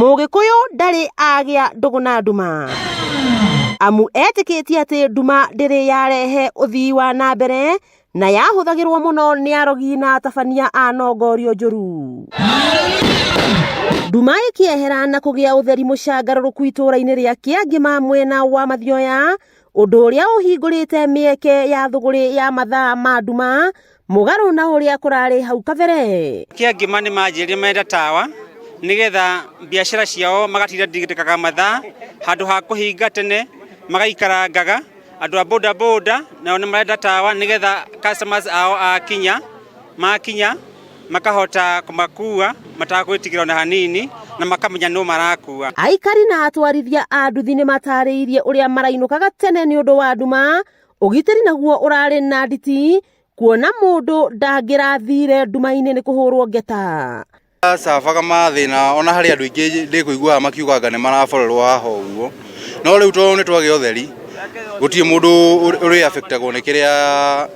Mũgĩkũyũ ndarĩ agĩa ndũgũ na nduma, amu etĩkĩtie atĩ nduma ndĩrĩ yarehe ũthii wa na mbere na yahũthagĩrwo mũno nĩ arogi na atabania a nongorio njũru. Nduma ĩkĩehera na kũgĩa ũtheri mũcangarũrũku itũũra-inĩ rĩa Kĩangĩma mwena wa Mathioya, ũndũ ũrĩa ũhingũrĩte mĩeke ya thũgũrĩ ya mathaa ma nduma mũgarũ na ũrĩa kũrarĩ hau kabere. Kĩangĩma nĩ manjĩrĩrie menda tawa nigetha biacara ciao magatinda ndigĩtĩkaga mathaa handũ ha kũhinga tene magaikarangaga. Andũ a boda boda nao nĩ marenda tawa nigetha customers ao makinya makahota kũmakua matakũĩtigĩra na hanini na makamenya no marakua. Aikari na atwarithia a nduthi nĩ matarĩirie ũrĩa marainũkaga tene nĩ ũndũ wa nduma, ũgitĩri naguo ũrarĩ na nditi, kuona mũndũ ndangĩrathire nduma-inĩ nĩ kũhũrwo ngeta. Cabaga mathĩna ona harĩ andũ aingĩ ndĩkũiguaga makiugaga nĩ maraborerwo haha ũguo, no rĩu tondũ nĩ twagĩa ũtheri gũtirĩ mũndũ ũrĩ affectagwo nĩ kĩrĩa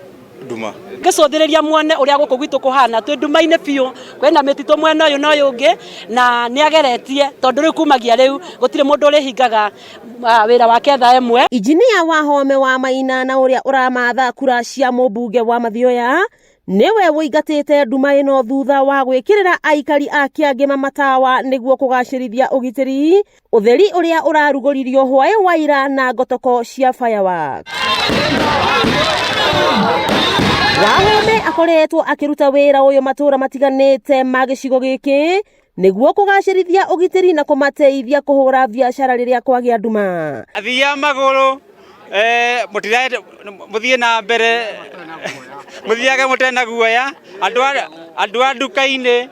nduma. Ngĩcũthĩrĩria muone ũrĩa gũkũ gwitũ kũhana twĩ nduma-inĩ biũ, kwĩna mĩtitũ mwena ũyũ na ũyũ ũngĩ na nĩ ageretie tondũ rĩu kumagia rĩu gũtirĩ mũndũ ũrĩhingaga wĩra wake thaa ĩmwe. Injinia Wahome wa Maina na ũrĩa ũramatha kura cia mũmbunge wa Mathioya nĩwe wũingatĩte nduma ĩno thutha wa gwĩkĩrĩra aikari a Kĩangĩma matawa nĩguo kũgacĩrithia ũgitĩri, ũtheri ũrĩa ũrarugũririo hwaĩ wa ira na ngotoko cia fireworks. Wahome akoretwo akĩruta wĩra ũyũ matũũra matiganĩte ma gĩcigo gĩkĩ nĩguo kũgacĩrithia ũgitĩri na kũmateithia kũhũra biacara rĩrĩa kwagĩa nduma. Athia magũrũ mũthiĩ na mbere mũthiage mũtena guoya, andũ a nduka-inĩ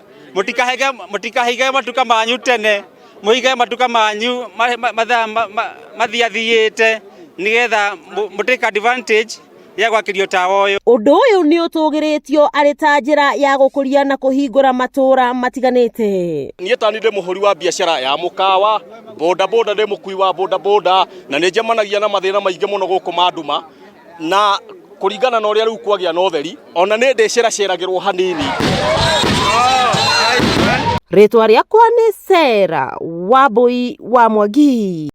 mũtikahige matuka manyu tene, mũhige matuka manyu mathiathiĩte nigetha mũtake advantage ya gwakĩrio tawa ũyũ. Ũndũ ũyũ nĩ ũtũgĩrĩtio arĩ ta njĩra ya gũkũria na kũhingũra matũũra matiganĩte. Niĩ tani ndĩ mũhũri wa biacara ya mũkawa, boda boda ndĩ mũkui wa boda boda na nĩ njemanagia na mathĩna maingĩ mũno gũkũ manduma, na kũringana na ũrĩa rĩu kwagĩa na ũtheri ona nĩ ndĩceraceragĩrwo hanini. Rĩtwa rĩakwa nĩ Sarah Wambui wa Mwangi.